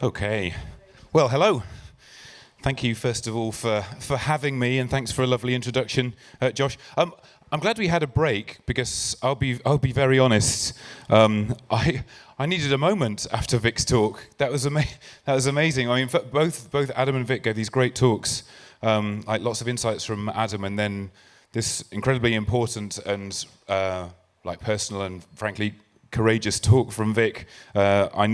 Okay. Well, hello. Thank you, first of all, for having me, and thanks for a lovely introduction, Josh. I'm glad we had a break because I'll be very honest. I needed a moment after Vic's talk. That was amazing. I mean, both Adam and Vic gave these great talks, like lots of insights from Adam, and then this incredibly important and like personal and frankly courageous talk from Vic. I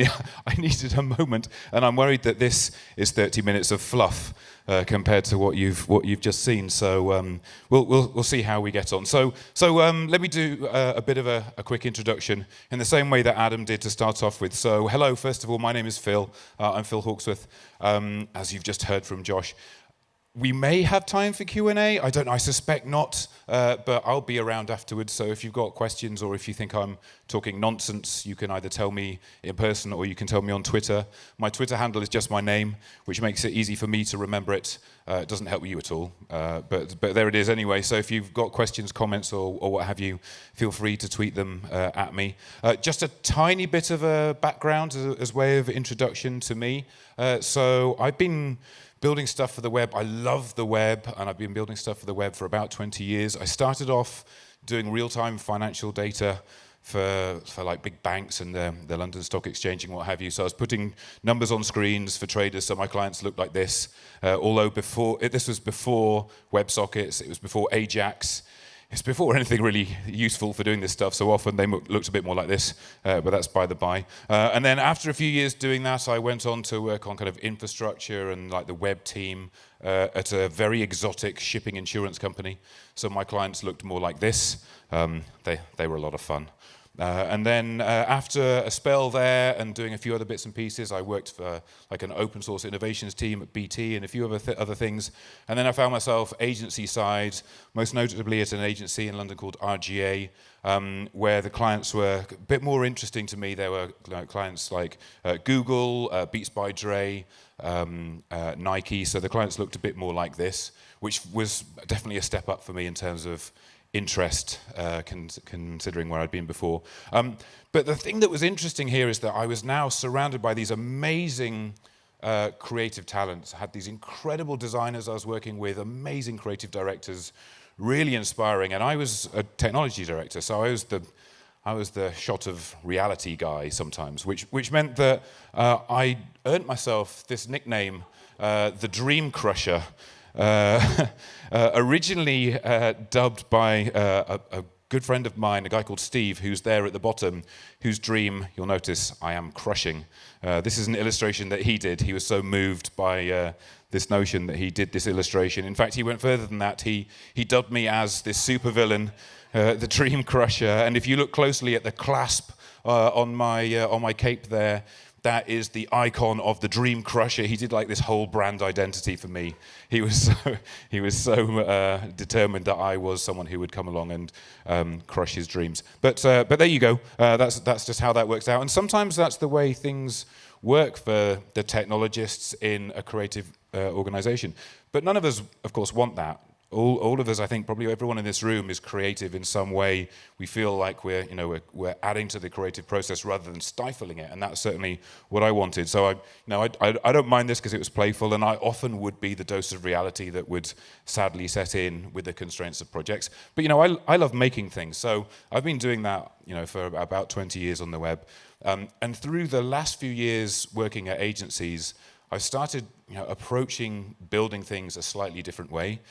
needed a moment, and I'm worried that this is 30 minutes of fluff compared to what you've just seen. So we'll see how we get on. So let me do a bit of a quick introduction in the same way that Adam did to start off with. So hello, first of all, my name is Phil. I'm Phil Hawksworth, as you've just heard from Josh. We may have time for Q&A. I don't know, I suspect not, but I'll be around afterwards. So if you've got questions or if you think I'm talking nonsense, you can either tell me in person or you can tell me on Twitter. My Twitter handle is just my name, which makes it easy for me to remember it. It doesn't help you at all, but there it is anyway. So if you've got questions, comments, or what have you, feel free to tweet them at me. Just a tiny bit of a background as way of introduction to me. So I've been building stuff for the web. I love the web, and I've been building stuff for the web for about 20 years. I started off doing real-time financial data for like big banks and the London Stock Exchange and what have you. So I was putting numbers on screens for traders, so my clients looked like this. Although this was before WebSockets, it was before Ajax. It's before anything really useful for doing this stuff, so often they looked a bit more like this, but that's by the by. And then after a few years doing that, I went on to work on kind of infrastructure and like the web team at a very exotic shipping insurance company. So my clients looked more like this. They were a lot of fun. And then after a spell there and doing a few other bits and pieces, I worked for like an open source innovations team at BT and a few other things. And then I found myself agency side, most notably at an agency in London called RGA, where the clients were a bit more interesting to me. There were clients like Google, Beats by Dre, Nike. So the clients looked a bit more like this, which was definitely a step up for me in terms of interest, considering where I'd been before. But the thing that was interesting here is that I was now surrounded by these amazing creative talents. I had these incredible designers I was working with, amazing creative directors, really inspiring. And I was a technology director, so I was the shot of reality guy sometimes, which meant that I earned myself this nickname, the Dream Crusher. Originally dubbed by a good friend of mine, a guy called Steve, who's there at the bottom, whose dream, you'll notice, I am crushing. This is an illustration that he did. He was so moved by this notion that he did this illustration. In fact, he went further than that. He dubbed me as this supervillain, the Dream Crusher. And if you look closely at the clasp on my cape there, that is the icon of the Dream Crusher. He did like this whole brand identity for me. He was so determined that I was someone who would come along and crush his dreams. But there you go. That's just how that works out. And sometimes that's the way things work for the technologists in a creative organization. But none of us, of course, want that. All of us, I think, probably everyone in this room is creative in some way. We feel like we're adding to the creative process rather than stifling it, and that's certainly what I wanted. So I don't mind this because it was playful, and I often would be the dose of reality that would sadly set in with the constraints of projects. But I love making things, so I've been doing that for about 20 years on the web, and through the last few years working at agencies, I've started approaching building things a slightly different way.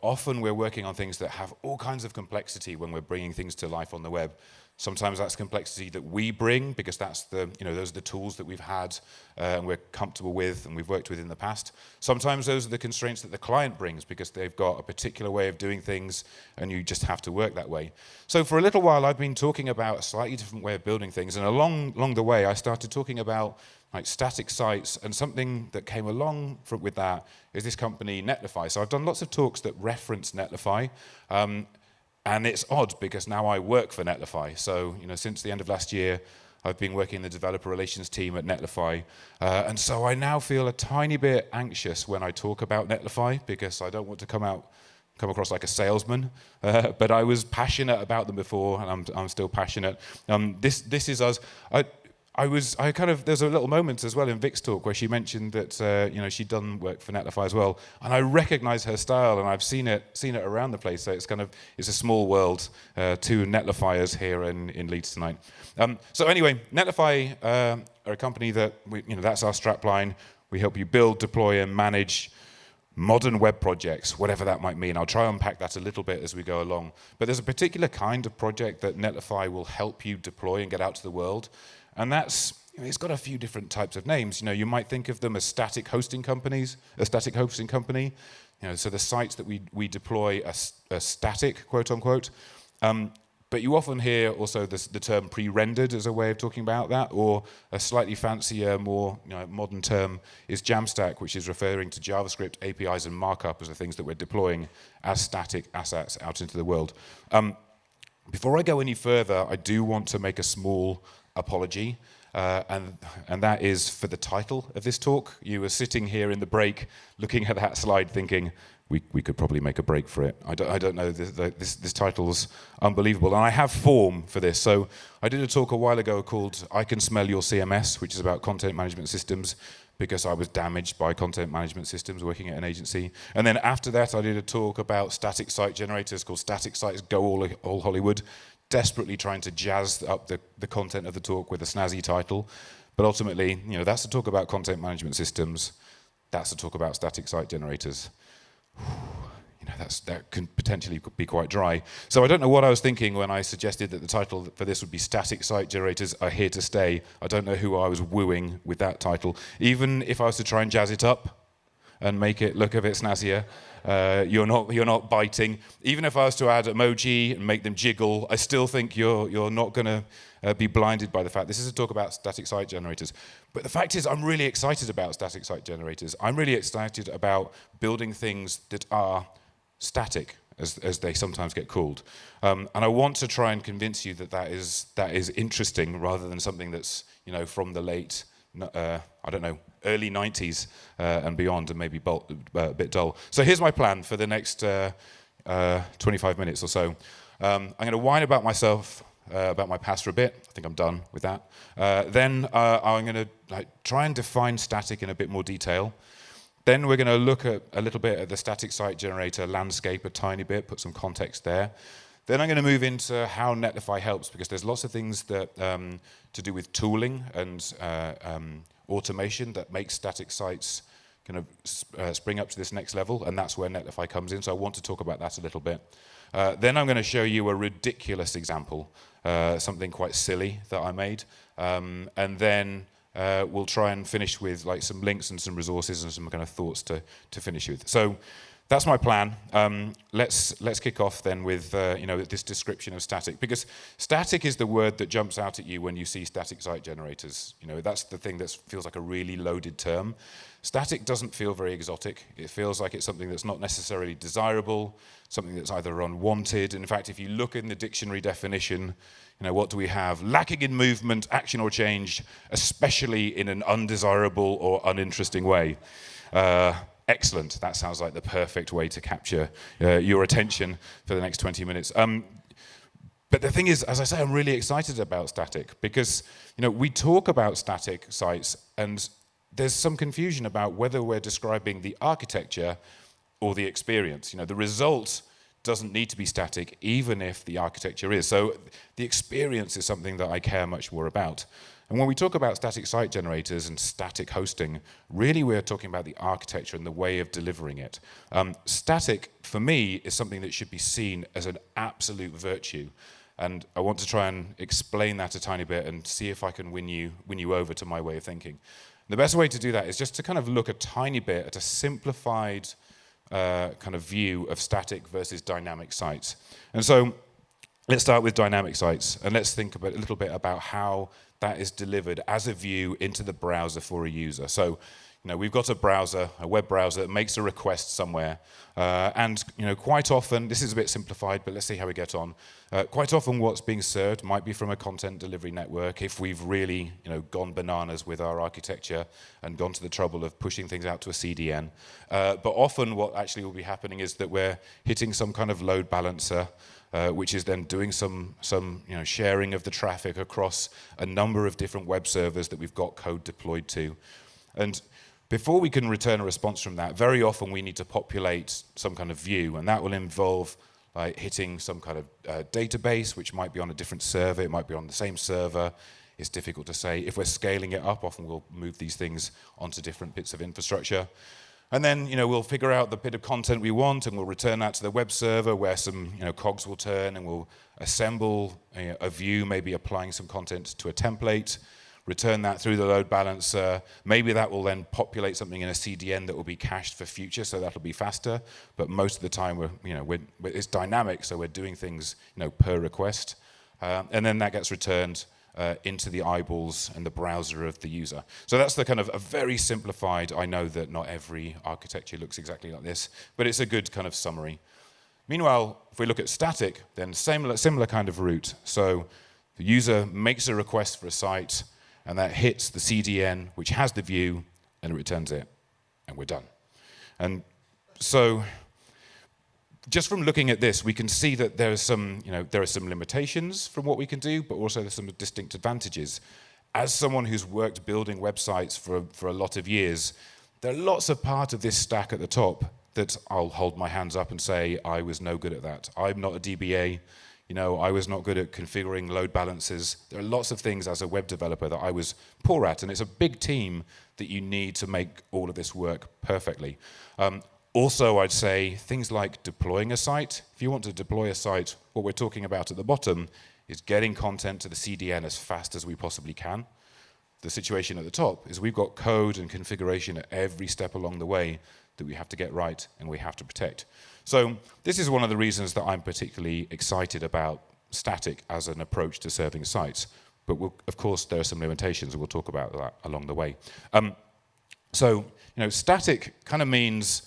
Often we're working on things that have all kinds of complexity when we're bringing things to life on the web. Sometimes that's complexity that we bring because that's those are the tools that we've had and we're comfortable with and we've worked with in the past. Sometimes those are the constraints that the client brings because they've got a particular way of doing things and you just have to work that way. So for a little while I've been talking about a slightly different way of building things, and along the way I started talking about like static sites, and something that came along with that is this company Netlify. So I've done lots of talks that reference Netlify, and it's odd because now I work for Netlify. So since the end of last year, I've been working in the developer relations team at Netlify, and so I now feel a tiny bit anxious when I talk about Netlify because I don't want to come across like a salesman, but I was passionate about them before, and I'm still passionate. This is us. there's a little moment as well in Vic's talk where she mentioned that she'd done work for Netlify as well, and I recognise her style, and I've seen it around the place. So it's a small world. Two Netlifiers here in Leeds tonight. So anyway, Netlify are a company that that's our strapline. We help you build, deploy, and manage modern web projects, whatever that might mean. I'll try and unpack that a little bit as we go along. But there's a particular kind of project that Netlify will help you deploy and get out to the world. And it's got a few different types of names. You might think of them as static hosting companies, a static hosting company. So the sites that we deploy are static, quote unquote. But you often hear also the term pre-rendered as a way of talking about that, or a slightly fancier, more modern term is Jamstack, which is referring to JavaScript, APIs, and markup as the things that we're deploying as static assets out into the world. Before I go any further, I do want to make a small apology, and that is for the title of this talk. You were sitting here in the break looking at that slide thinking, we could probably make a break for it. I don't know, this title's unbelievable. And I have form for this. So I did a talk a while ago called I Can Smell Your CMS, which is about content management systems, because I was damaged by content management systems working at an agency. And then after that, I did a talk about static site generators called Static Sites Go All Hollywood, desperately trying to jazz up the content of the talk with a snazzy title. But ultimately, that's a talk about content management systems. That's a talk about static site generators. That can potentially be quite dry. So I don't know what I was thinking when I suggested that the title for this would be Static Site Generators Are Here to Stay. I don't know who I was wooing with that title. Even if I was to try and jazz it up and make it look a bit snazzier, you're not biting. Even if I was to add emoji and make them jiggle, I still think you're not going to be blinded by the fact this is a talk about static site generators. But the fact is, I'm really excited about static site generators. I'm really excited about building things that are static, as they sometimes get called. And I want to try and convince you that is interesting rather than something that's from the late early 90s and beyond, and maybe a bit dull. So here's my plan for the next 25 minutes or so. I'm going to whine about myself, about my past for a bit. I think I'm done with that. Then I'm going to try and define static in a bit more detail. Then we're going to look at a little bit at the static site generator landscape a tiny bit, put some context there. Then I'm going to move into how Netlify helps, because there's lots of things that to do with tooling and automation that makes static sites kind of spring up to this next level, and that's where Netlify comes in. So I want to talk about that a little bit. Then I'm going to show you a ridiculous example, something quite silly that I made, and then we'll try and finish with some links and some resources and some kind of thoughts to finish with. So that's my plan. Let's kick off then with this description of static, because static is the word that jumps out at you when you see static site generators. That's the thing that feels like a really loaded term. Static doesn't feel very exotic. It feels like it's something that's not necessarily desirable, something that's either unwanted. In fact, if you look in the dictionary definition, what do we have? Lacking in movement, action, or change, especially in an undesirable or uninteresting way. Excellent. That sounds like the perfect way to capture your attention for the next 20 minutes. But the thing is, as I say, I'm really excited about static because, we talk about static sites and there's some confusion about whether we're describing the architecture or the experience. The result doesn't need to be static, even if the architecture is. So the experience is something that I care much more about. And when we talk about static site generators and static hosting, really we're talking about the architecture and the way of delivering it. Static, for me, is something that should be seen as an absolute virtue. And I want to try and explain that a tiny bit and see if I can win you over to my way of thinking. The best way to do that is just to kind of look a tiny bit at a simplified kind of view of static versus dynamic sites. And so let's start with dynamic sites, and let's think a little bit about how that is delivered as a view into the browser for a user. So, we've got a browser, a web browser that makes a request somewhere, and quite often, this is a bit simplified, but let's see how we get on. Quite often, what's being served might be from a content delivery network if we've really, gone bananas with our architecture and gone to the trouble of pushing things out to a CDN. But often, what actually will be happening is that we're hitting some kind of load balancer, which is then doing some sharing of the traffic across a number of different web servers that we've got code deployed to. And before we can return a response from that, very often we need to populate some kind of view, and that will involve hitting some kind of database, which might be on a different server, it might be on the same server. It's difficult to say. If we're scaling it up, often we'll move these things onto different bits of infrastructure. And then, we'll figure out the bit of content we want, and we'll return that to the web server where some, cogs will turn, and we'll assemble a view, maybe applying some content to a template, return that through the load balancer. Maybe that will then populate something in a CDN that will be cached for future, so that'll be faster. But most of the time, it's dynamic, so we're doing things, per request, and then that gets returned into the eyeballs and the browser of the user. So that's the kind of a very simplified. I know that not every architecture looks exactly like this, but it's a good kind of summary. Meanwhile, if we look at static, then similar kind of route. So the user makes a request for a site, and that hits the CDN, which has the view, and it returns it, and we're done. And so just from looking at this, we can see that there are some limitations from what we can do, but also there's some distinct advantages. As someone who's worked building websites for a lot of years, there are lots of parts of this stack at the top that I'll hold my hands up and say, I was no good at that. I'm not a DBA. I was not good at configuring load balancers. There are lots of things as a web developer that I was poor at, and it's a big team that you need to make all of this work perfectly. Also, I'd say things like deploying a site. If you want to deploy a site, what we're talking about at the bottom is getting content to the CDN as fast as we possibly can. The situation at the top is we've got code and configuration at every step along the way that we have to get right and we have to protect. So this is one of the reasons that I'm particularly excited about static as an approach to serving sites. But of course, there are some limitations, and we'll talk about that along the way. Static kind of means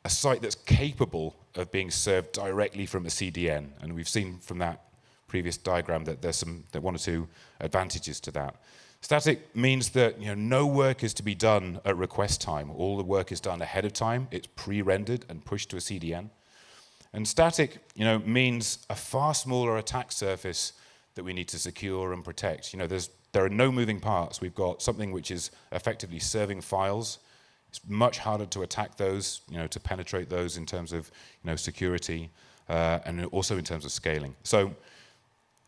a site that's capable of being served directly from a CDN. And we've seen from that previous diagram that there's one or two advantages to that. Static means that no work is to be done at request time. All the work is done ahead of time. It's pre-rendered and pushed to a CDN. And static means a far smaller attack surface that we need to secure and protect. There are no moving parts. We've got something which is effectively serving files. It's much harder to attack those, to penetrate those in terms of security and also in terms of scaling. So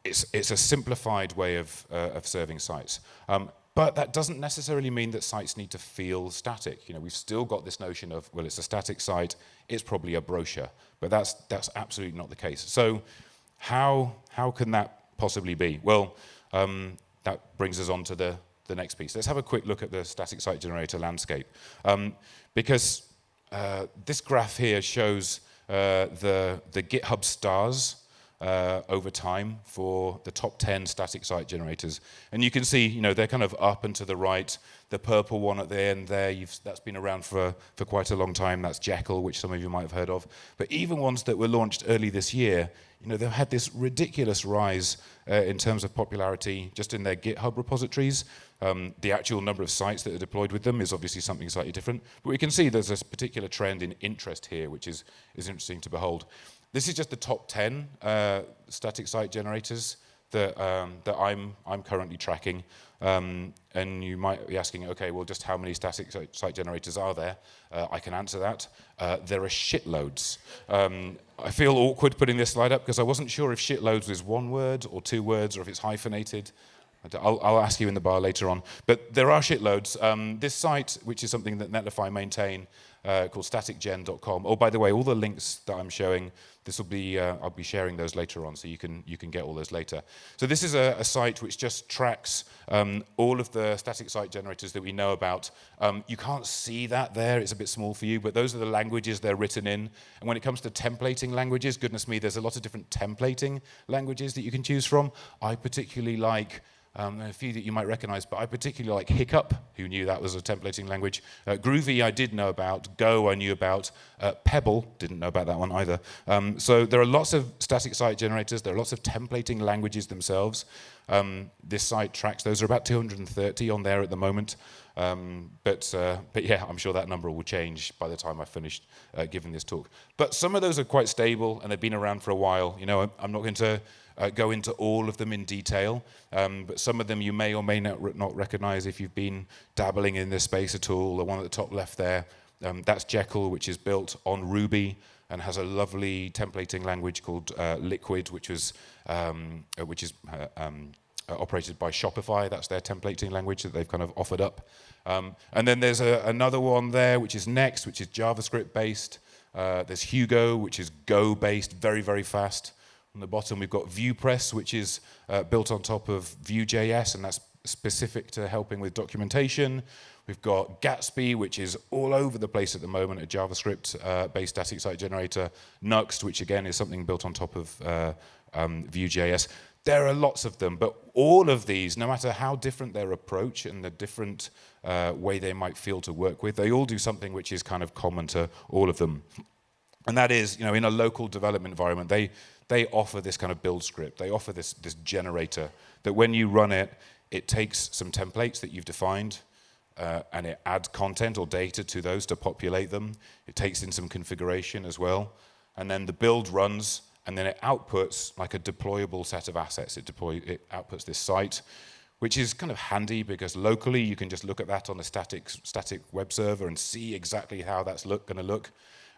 it's a simplified way of serving sites. But that doesn't necessarily mean that sites need to feel static. We've still got this notion of, well, it's a static site, it's probably a brochure. But that's absolutely not the case. So how can that possibly be? Well, that brings us on to the next piece. Let's have a quick look at the static site generator landscape. Because this graph here shows the GitHub stars over time for the top 10 static site generators. And you can see, they're kind of up and to the right. The purple one at the end there, that's been around for quite a long time. That's Jekyll, which some of you might have heard of. But even ones that were launched early this year, they've had this ridiculous rise in terms of popularity just in their GitHub repositories. The actual number of sites that are deployed with them is obviously something slightly different. But we can see there's this particular trend in interest here, which is interesting to behold. This is just the top 10 static site generators that I'm currently tracking. And you might be asking, okay, well, just how many static site generators are there? I can answer that. There are shitloads. I feel awkward putting this slide up because I wasn't sure if shitloads was one word or two words or if it's hyphenated. I'll ask you in the bar later on. But there are shitloads. This site, which is something that Netlify maintain, called staticgen.com. Oh, by the way, all the links that I'm showing, I'll be sharing those later on, so you can get all those later. So this is a site which just tracks all of the static site generators that we know about. You can't see that there; it's a bit small for you, but those are the languages they're written in. And when it comes to templating languages, goodness me, there's a lot of different templating languages that you can choose from. I particularly like There are a few that you might recognize, but I particularly like Hiccup, who knew that was a templating language. Groovy I did know about. Go I knew about. Pebble, didn't know about that one either. So there are lots of static site generators. There are lots of templating languages themselves. This site tracks those. There are about 230 on there at the moment. But yeah, I'm sure that number will change by the time I've finished giving this talk. But some of those are quite stable, and they've been around for a while. You know, I'm not going to go into all of them in detail, but some of them you may or may not recognize if you've been dabbling in this space at all. The one at the top left there, that's Jekyll, which is built on Ruby and has a lovely templating language called Liquid, which is operated by Shopify. That's their templating language that they've kind of offered up. And then there's another one there, which is Next, which is JavaScript-based. There's Hugo, which is Go-based, very, very fast. On the bottom, we've got ViewPress, which is built on top of Vue.js, and that's specific to helping with documentation. We've got Gatsby, which is all over the place at the moment, a JavaScript-based static site generator. Nuxt, which again is something built on top of Vue.js. There are lots of them, but all of these, no matter how different their approach and the different way they might feel to work with, they all do something which is kind of common to all of them. And that is, you know, in a local development environment, they offer this kind of build script. They offer this generator that when you run it, it takes some templates that you've defined and it adds content or data to those to populate them. It takes in some configuration as well. And then the build runs, and then it outputs like a deployable set of assets. It outputs this site, which is kind of handy because locally you can just look at that on a static web server and see exactly how that's going to look.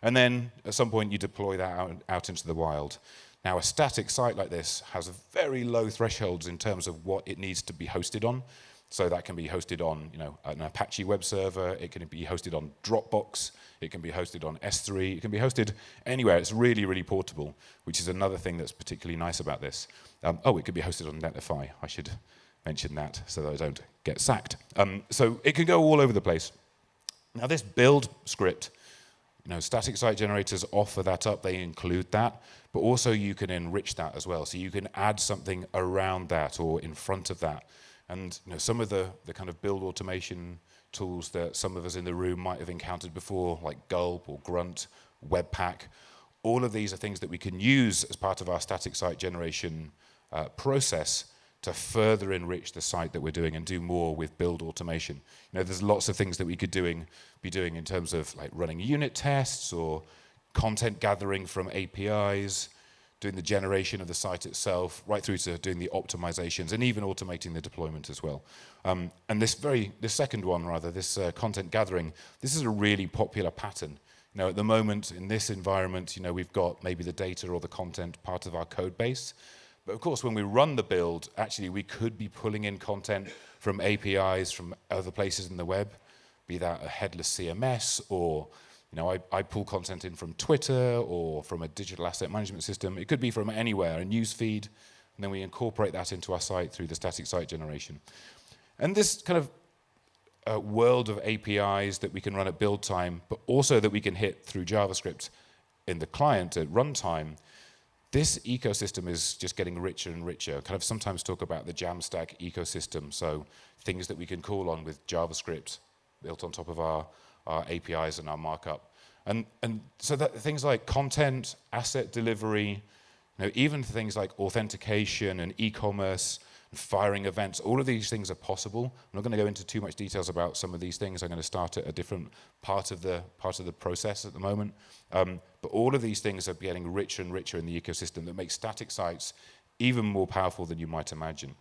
And then at some point you deploy that out into the wild. Now a static site like this has very low thresholds in terms of what it needs to be hosted on. So that can be hosted on, you know, an Apache web server. It can be hosted on Dropbox. It can be hosted on S3. It can be hosted anywhere. It's really, really portable, which is another thing that's particularly nice about this. It could be hosted on Netlify. I should mention that so that I don't get sacked. So it can go all over the place. Now this build script, you know, static site generators offer that up. They include that, but also you can enrich that as well. So you can add something around that or in front of that. And you know, some of the kind of build automation tools that some of us in the room might have encountered before, like Gulp or Grunt, Webpack, all of these are things that we can use as part of our static site generation process to further enrich the site that we're doing and do more with build automation. You know, there's lots of things that we could be doing in terms of like running unit tests or content gathering from APIs, doing the generation of the site itself, right through to doing the optimizations and even automating the deployment as well. And this second one, this content gathering, this is a really popular pattern. You know, at the moment in this environment, you know, we've got maybe the data or the content part of our code base. But of course, when we run the build, actually we could be pulling in content from APIs from other places in the web, be that a headless CMS or, you know, I pull content in from Twitter or from a digital asset management system. It could be from anywhere, a news feed, and then we incorporate that into our site through the static site generation. And this kind of world of APIs that we can run at build time, but also that we can hit through JavaScript in the client at runtime, this ecosystem is just getting richer and richer. Kind of sometimes talk about the Jamstack ecosystem, so things that we can call on with JavaScript built on top of our APIs and our markup. And so that things like content, asset delivery, you know, even things like authentication and e-commerce, and firing events, all of these things are possible. I'm not going to go into too much details about some of these things. I'm going to start at a different part of the process at the moment. But all of these things are getting richer and richer in the ecosystem that makes static sites even more powerful than you might imagine.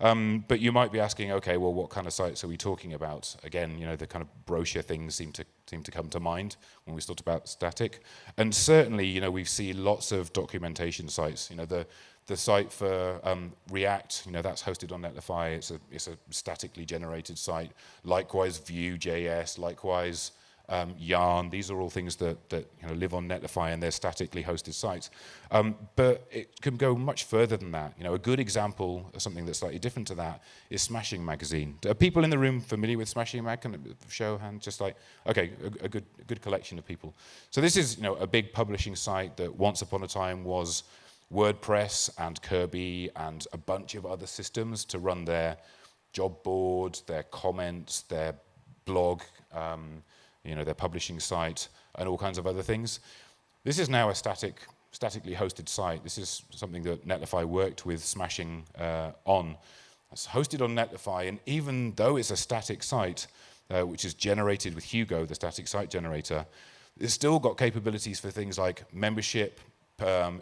But you might be asking, okay, well, what kind of sites are we talking about? Again, you know, the kind of brochure things seem to come to mind when we talk about static. And certainly, you know, we see lots of documentation sites. You know, the site for React, you know, that's hosted on Netlify. It's a statically generated site. Likewise, Vue.js. Likewise, Yarn. These are all things that you know, live on Netlify and they're statically hosted sites. But it can go much further than that. You know, a good example of something that's slightly different to that is Smashing Magazine. Are people in the room familiar with Smashing Mag? Can I show a hand? Just like, okay, a good collection of people. So this is, you know, a big publishing site that once upon a time was WordPress and Kirby and a bunch of other systems to run their job board, their comments, their blog, their publishing site, and all kinds of other things. This is now a statically hosted site. This is something that Netlify worked with Smashing on. It's hosted on Netlify, and even though it's a static site, which is generated with Hugo, the static site generator, it's still got capabilities for things like membership,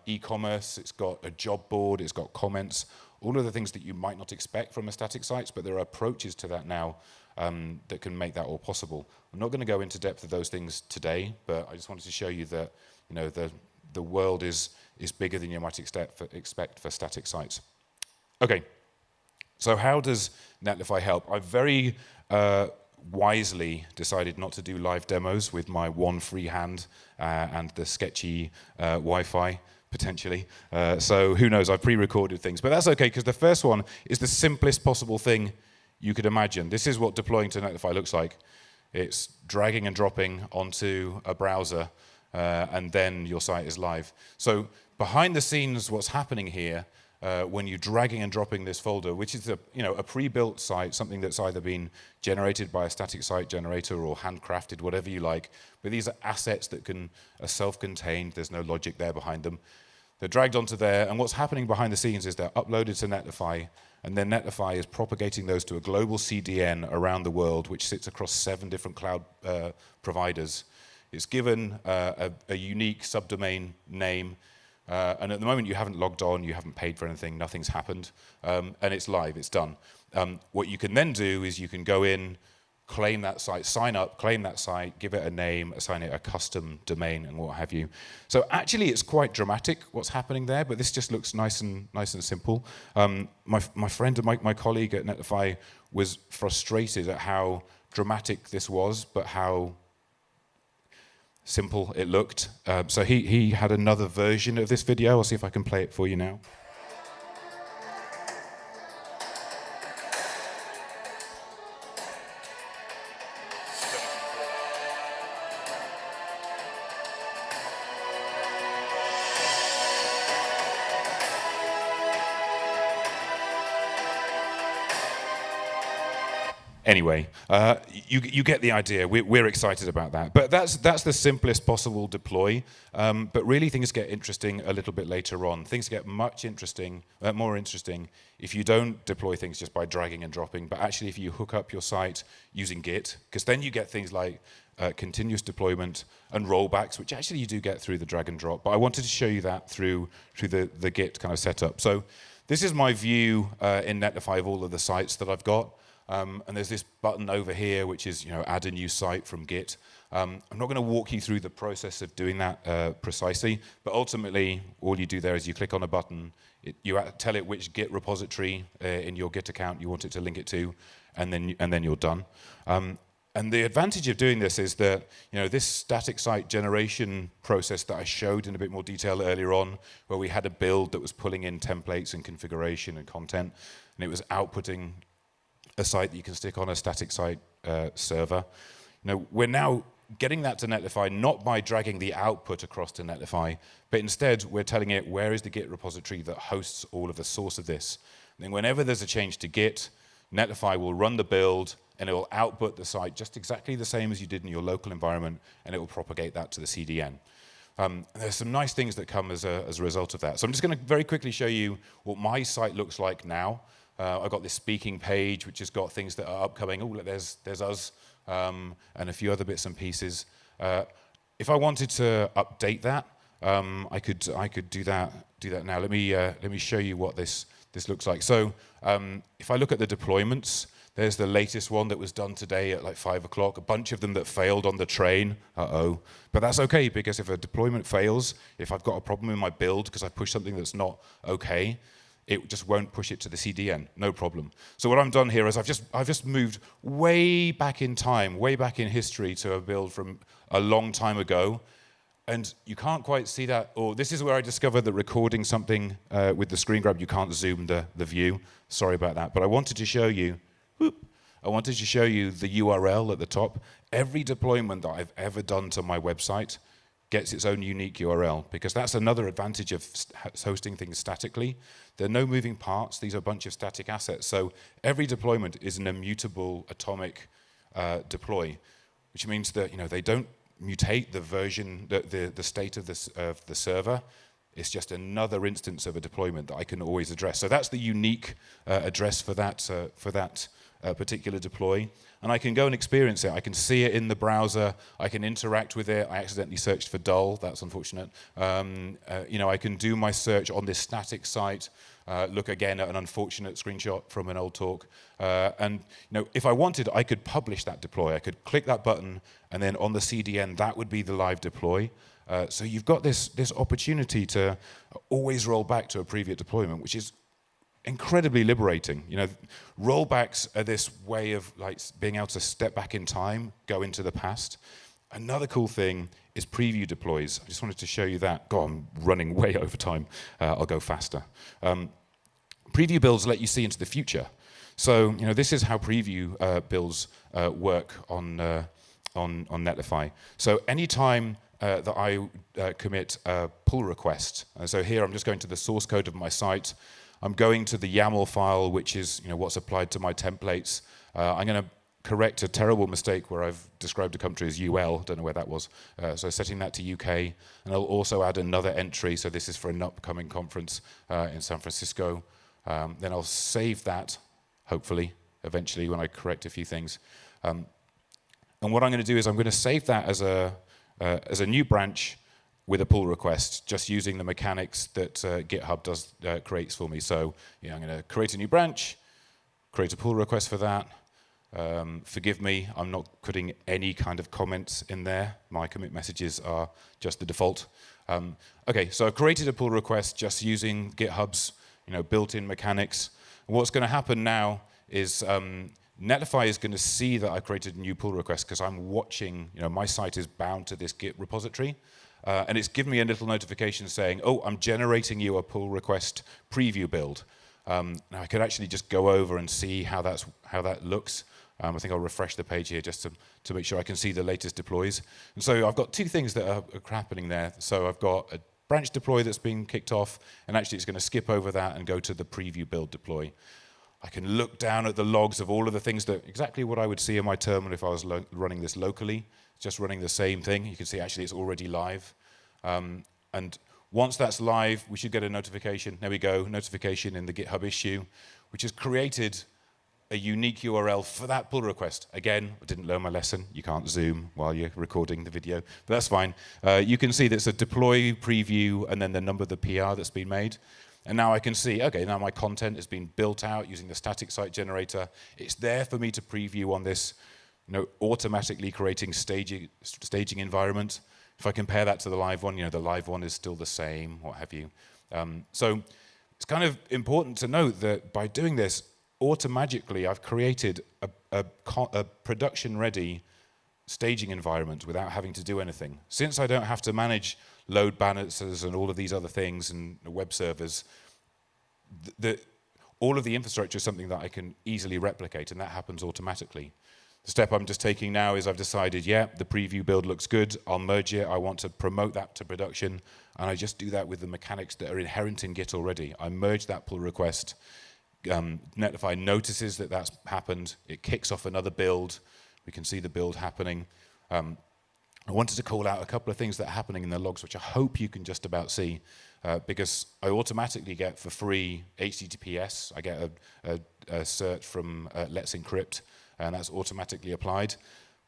e-commerce, it's got a job board, it's got comments, all of the things that you might not expect from a static site, but there are approaches to that now that can make that all possible. I'm not going to go into depth of those things today, but I just wanted to show you that the world is bigger than you might expect for static sites. Okay, so how does Netlify help? I very wisely decided not to do live demos with my one free hand and the sketchy Wi-Fi, potentially. So who knows, I've pre-recorded things. But that's okay, because the first one is the simplest possible thing you could imagine. This is what deploying to Netlify looks like. It's dragging and dropping onto a browser, and then your site is live. So behind the scenes, what's happening here, when you're dragging and dropping this folder, which is a pre-built site, something that's either been generated by a static site generator or handcrafted, whatever you like. But these are assets that are self-contained. There's no logic there behind them. They're dragged onto there, and what's happening behind the scenes is they're uploaded to Netlify, and then Netlify is propagating those to a global CDN around the world, which sits across 7 different cloud providers. It's given a unique subdomain name, and at the moment you haven't logged on, you haven't paid for anything, nothing's happened, and it's live, it's done. What you can then do is you can go in, claim that site, sign up, claim that site, give it a name, assign it a custom domain, and what have you. So actually, it's quite dramatic what's happening there, but this just looks nice and simple. My friend and my colleague at Netlify was frustrated at how dramatic this was, but how simple it looked. So he had another version of this video. I'll see if I can play it for you now. Anyway, you get the idea. We're excited about that. But that's the simplest possible deploy. But really, things get interesting a little bit later on. Things get much more interesting if you don't deploy things just by dragging and dropping, but actually if you hook up your site using Git, because then you get things like continuous deployment and rollbacks, which actually you do get through the drag and drop. But I wanted to show you that through the Git kind of setup. So this is my view in Netlify of all of the sites that I've got. And there's this button over here, which is, add a new site from Git. I'm not going to walk you through the process of doing that precisely, but ultimately, all you do there is you click on a button, you tell it which Git repository in your Git account you want it to link it to, and then you're done. And the advantage of doing this is that, this static site generation process that I showed in a bit more detail earlier on, where we had a build that was pulling in templates and configuration and content, and it was outputting a site that you can stick on a static site server. We're now getting that to Netlify not by dragging the output across to Netlify, but instead we're telling it where is the Git repository that hosts all of the source of this. And then whenever there's a change to Git, Netlify will run the build and it will output the site just exactly the same as you did in your local environment, and it will propagate that to the CDN. There's some nice things that come as a result of that. So I'm just going to very quickly show you what my site looks like now. I've got this speaking page, which has got things that are upcoming. Oh, look, there's us, and a few other bits and pieces. If I wanted to update that, I could do that now. Let me show you what this looks like. So if I look at the deployments, there's the latest one that was done today at like 5 o'clock. A bunch of them that failed on the train. But that's okay, because if a deployment fails, if I've got a problem in my build because I pushed something that's not okay, it just won't push it to the CDN, no problem. So what I've done here is I've just moved way back in time, way back in history to a build from a long time ago. And you can't quite see that, or this is where I discovered that recording something with the screen grab, you can't zoom the view. Sorry about that. But I wanted to show you, the URL at the top. Every deployment that I've ever done to my website gets its own unique URL, because that's another advantage of hosting things statically. There are no moving parts. These are a bunch of static assets. So every deployment is an immutable atomic deploy, which means that they don't mutate the version, the state of the server. It's just another instance of a deployment that I can always address. So that's the unique address for that particular deploy. And I can go and experience it. I can see it in the browser. I can interact with it. I accidentally searched for dull. That's unfortunate. I can do my search on this static site, look again at an unfortunate screenshot from an old talk. And if I wanted, I could publish that deploy. I could click that button, and then on the CDN, that would be the live deploy. So you've got this opportunity to always roll back to a previous deployment, which is incredibly liberating. Rollbacks are this way of being able to step back in time, go into the past. Another cool thing is preview deploys. I just wanted to show you that. God, I'm running way over time. I'll go faster. Preview builds let you see into the future. So this is how preview builds work on Netlify. So anytime that I commit a pull request, so here I'm just going to the source code of my site. I'm going to the YAML file, which is what's applied to my templates. I'm going to correct a terrible mistake where I've described a country as UL. Don't know where that was. So setting that to UK, and I'll also add another entry. So this is for an upcoming conference in San Francisco. Then I'll save that, hopefully, eventually when I correct a few things. And what I'm going to do is I'm going to save that as a new branch with a pull request, just using the mechanics that GitHub creates for me. So I'm going to create a new branch, create a pull request for that. Forgive me, I'm not putting any kind of comments in there. My commit messages are just the default. Okay, so I've created a pull request just using GitHub's built-in mechanics. And what's going to happen now is Netlify is going to see that I created a new pull request because I'm watching, my site is bound to this Git repository. And it's given me a little notification saying, oh, I'm generating you a pull request preview build. Now I could actually just go over and see how that looks. I think I'll refresh the page here just to make sure I can see the latest deploys. And so I've got two things that are happening there. So I've got a branch deploy that's been kicked off, and actually it's going to skip over that and go to the preview build deploy. I can look down at the logs of all of the things exactly what I would see in my terminal if I was running this locally. Just running the same thing. You can see actually it's already live. And once that's live, we should get a notification. There we go, notification in the GitHub issue, which has created a unique URL for that pull request. Again, I didn't learn my lesson. You can't zoom while you're recording the video, but that's fine. You can see there's a deploy preview and then the number of the PR that's been made. And now I can see, okay, now my content has been built out using the static site generator. It's there for me to preview on this automatically creating staging environment. If I compare that to the live one, the live one is still the same, what have you. So it's kind of important to note that by doing this, automagically I've created a production-ready staging environment without having to do anything. Since I don't have to manage load balancers and all of these other things and web servers, all of the infrastructure is something that I can easily replicate, and that happens automatically. The step I'm just taking now is I've decided, yeah, the preview build looks good. I'll merge it. I want to promote that to production. And I just do that with the mechanics that are inherent in Git already. I merge that pull request. Netlify notices that that's happened. It kicks off another build. We can see the build happening. I wanted to call out a couple of things that are happening in the logs, which I hope you can just about see, because I automatically get for free HTTPS. I get a cert from Let's Encrypt, and that's automatically applied.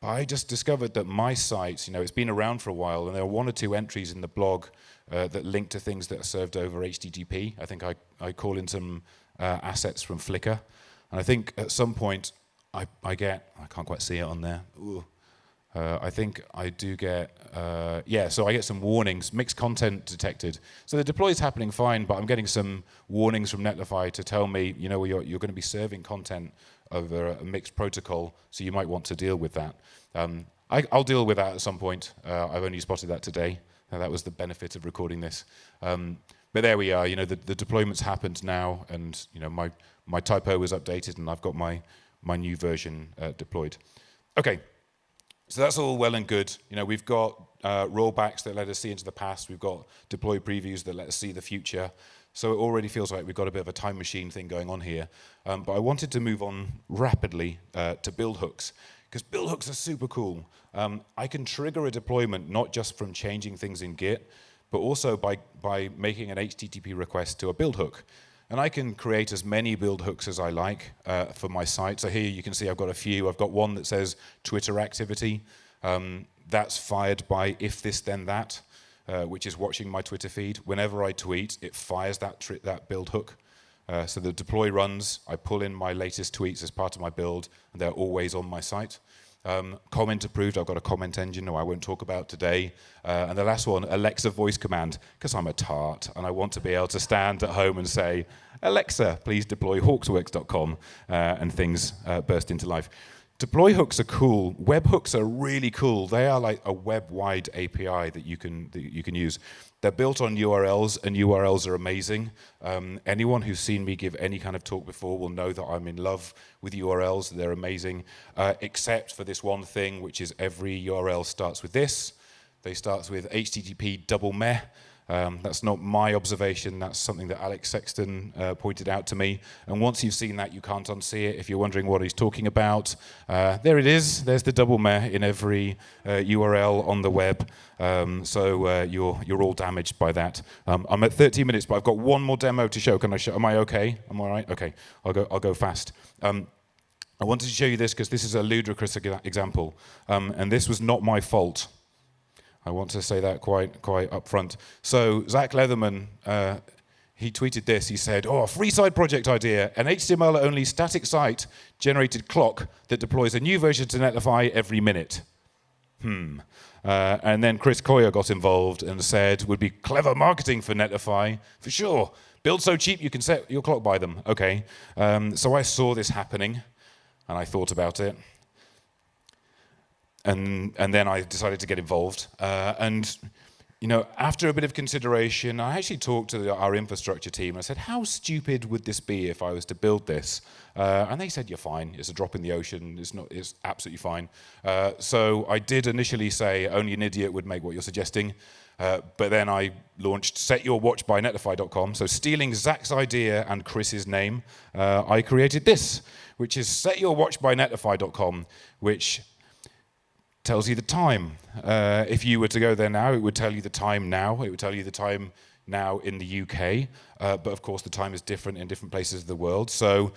But I just discovered that my site, it's been around for a while, and there are one or two entries in the blog that link to things that are served over HTTP. I think I call in some assets from Flickr, and I think at some point I can't quite see it on there. Ooh. I think I do get, so I get some warnings, mixed content detected. So the deploy is happening fine, but I'm getting some warnings from Netlify to tell me, you're going to be serving content over a mixed protocol, so you might want to deal with that. I'll deal with that at some point. I've only spotted that today. That was the benefit of recording this. But there we are. The deployment's happened now, and my typo was updated, and I've got my new version deployed. Okay. So that's all well and good. We've got rollbacks that let us see into the past. We've got deploy previews that let us see the future. So it already feels like we've got a bit of a time machine thing going on here. But I wanted to move on rapidly to build hooks, because build hooks are super cool. I can trigger a deployment not just from changing things in Git, but also by making an HTTP request to a build hook. And I can create as many build hooks as I like for my site. So here you can see I've got a few. I've got one that says Twitter activity. That's fired by if this then that, which is watching my Twitter feed. Whenever I tweet, it fires that build hook. So the deploy runs, I pull in my latest tweets as part of my build, and they're always on my site. Comment approved, I've got a comment engine, I won't talk about today. And the last one, Alexa voice command, because I'm a tart, and I want to be able to stand at home and say, Alexa, please deploy hawksworth.com, and things burst into life. Deploy hooks are cool. Webhooks are really cool. They are like a web-wide API that you can use. They're built on URLs, and URLs are amazing. Anyone who's seen me give any kind of talk before will know that I'm in love with URLs. They're amazing, except for this one thing, which is every URL starts with this. They start with HTTP double meh. That's not my observation. That's something that Alex Sexton pointed out to me. And once you've seen that, you can't unsee it. If you're wondering what he's talking about, there it is. There's the double meh in every URL on the web. So you're all damaged by that. I'm at 13 minutes, but I've got one more demo to show. Can I show? Am I okay? Am I all right? Okay. I'll go fast. I wanted to show you this because this is a ludicrous example, and this was not my fault. I want to say that quite up front. So Zach Leatherman, he tweeted this. He said, a free side project idea, an HTML-only static site generated clock that deploys a new version to Netlify every minute. And then Chris Coyer got involved and said, would be clever marketing for Netlify, for sure. Build so cheap you can set your clock by them. Okay. So I saw this happening, and I thought about it. And then I decided to get involved. And after a bit of consideration, I actually talked to our infrastructure team. And I said, how stupid would this be if I was to build this? And they said, you're fine. It's a drop in the ocean. It's absolutely fine. So I did initially say only an idiot would make what you're suggesting. But then I launched setyourwatchbynetlify.com. So stealing Zach's idea and Chris's name, I created this, which is setyourwatchbynetlify.com, which tells you the time. If you were to go there now, it would tell you the time now. It would tell you the time now in the UK. But of course, the time is different in different places of the world. So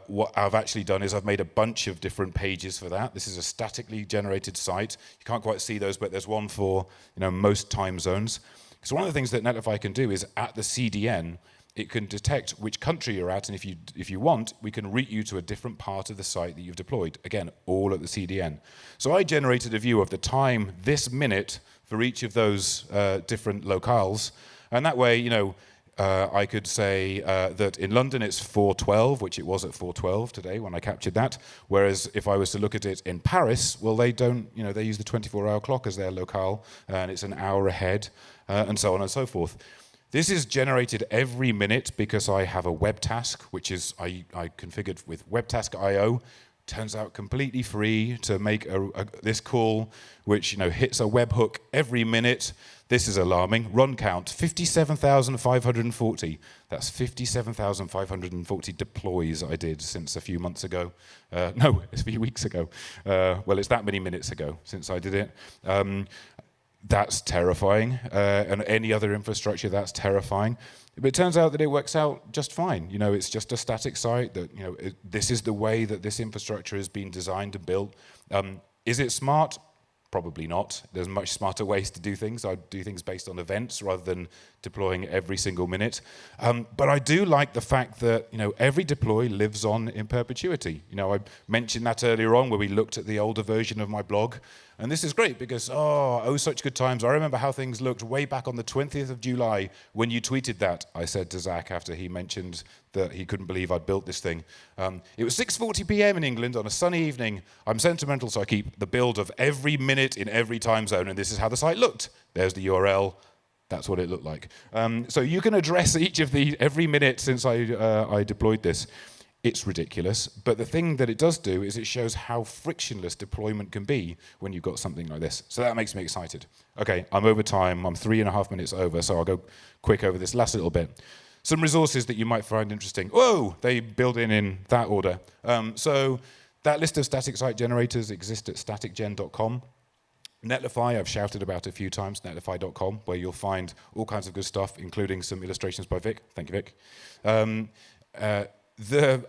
what I've actually done is I've made a bunch of different pages for that. This is a statically generated site. You can't quite see those, but there's one for most time zones. So one of the things that Netlify can do is at the CDN, it can detect which country you're at, and if you want, we can route you to a different part of the site that you've deployed. Again, all at the CDN. So I generated a view of the time this minute for each of those different locales, and that way, I could say that in London it's 4:12, which it was at 4:12 today when I captured that. Whereas if I was to look at it in Paris, well, they don't, they use the 24-hour clock as their locale, and it's an hour ahead, and so on and so forth. This is generated every minute because I have a web task, which is I configured with webtask.io. Turns out completely free to make this call, which hits a webhook every minute. This is alarming. Run count 57,540. That's 57,540 deploys I did since a few months ago. No, it's a few weeks ago. Well, it's that many minutes ago since I did it. That's terrifying, and any other infrastructure, that's terrifying. But it turns out that it works out just fine. It's just a static site that, this is the way that this infrastructure has been designed and built. Is it smart? Probably not. There's much smarter ways to do things. I do things based on events rather than deploying every single minute. But I do like the fact that every deploy lives on in perpetuity. I mentioned that earlier on where we looked at the older version of my blog. And this is great because, such good times. I remember how things looked way back on the 20th of July when you tweeted that, I said to Zach after he mentioned that he couldn't believe I'd built this thing. It was 6:40 p.m. in England on a sunny evening. I'm sentimental, so I keep the build of every minute in every time zone, and this is how the site looked. There's the URL. That's what it looked like. So you can address each of every minute since I deployed this. it's ridiculous. But the thing that it does do is it shows how frictionless deployment can be when you've got something like this. So that makes me excited. Okay, I'm over time. I'm 3.5 minutes over, so I'll go quick over this last little bit. Some resources that you might find interesting. Whoa, they build in that order. So that list of static site generators exists at staticgen.com. Netlify, I've shouted about a few times, netlify.com, where you'll find all kinds of good stuff, including some illustrations by Vic. Thank you, Vic.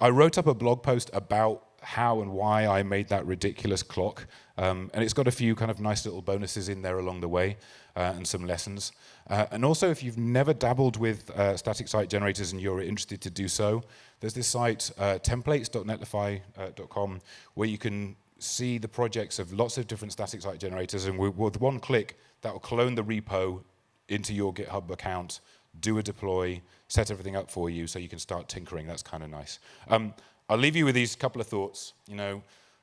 I wrote up a blog post about how and why I made that ridiculous clock, and it's got a few kind of nice little bonuses in there along the way, and some lessons. And also, if you've never dabbled with static site generators and you're interested to do so, there's this site, templates.netlify.com, where you can see the projects of lots of different static site generators, and with one click, that will clone the repo into your GitHub account, do a deploy, set everything up for you so you can start tinkering. That's kind of nice. I'll leave you with these couple of thoughts.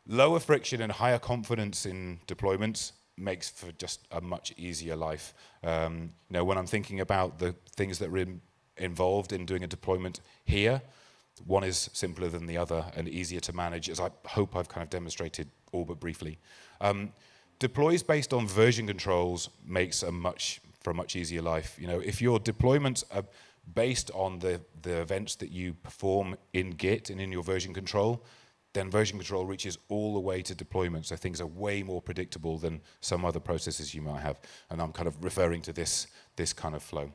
Lower friction and higher confidence in deployments makes for just a much easier life. When I'm thinking about the things that are involved in doing a deployment here, one is simpler than the other and easier to manage, as I hope I've kind of demonstrated all but briefly. Deploys based on version controls makes for a much easier life. If your deployments are based on the events that you perform in Git and in your version control, then version control reaches all the way to deployment. So things are way more predictable than some other processes you might have. And I'm kind of referring to this kind of flow.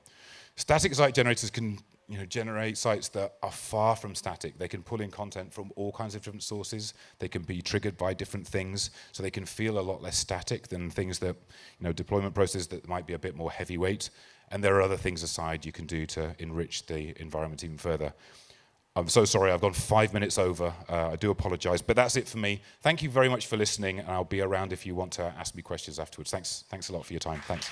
Static site generators can generate sites that are far from static. They can pull in content from all kinds of different sources. They can be triggered by different things, so they can feel a lot less static than things that, deployment processes that might be a bit more heavyweight. And there are other things aside you can do to enrich the environment even further. I'm so sorry, I've gone 5 minutes over. I do apologize, but that's it for me. Thank you very much for listening, and I'll be around if you want to ask me questions afterwards. Thanks a lot for your time. Thanks.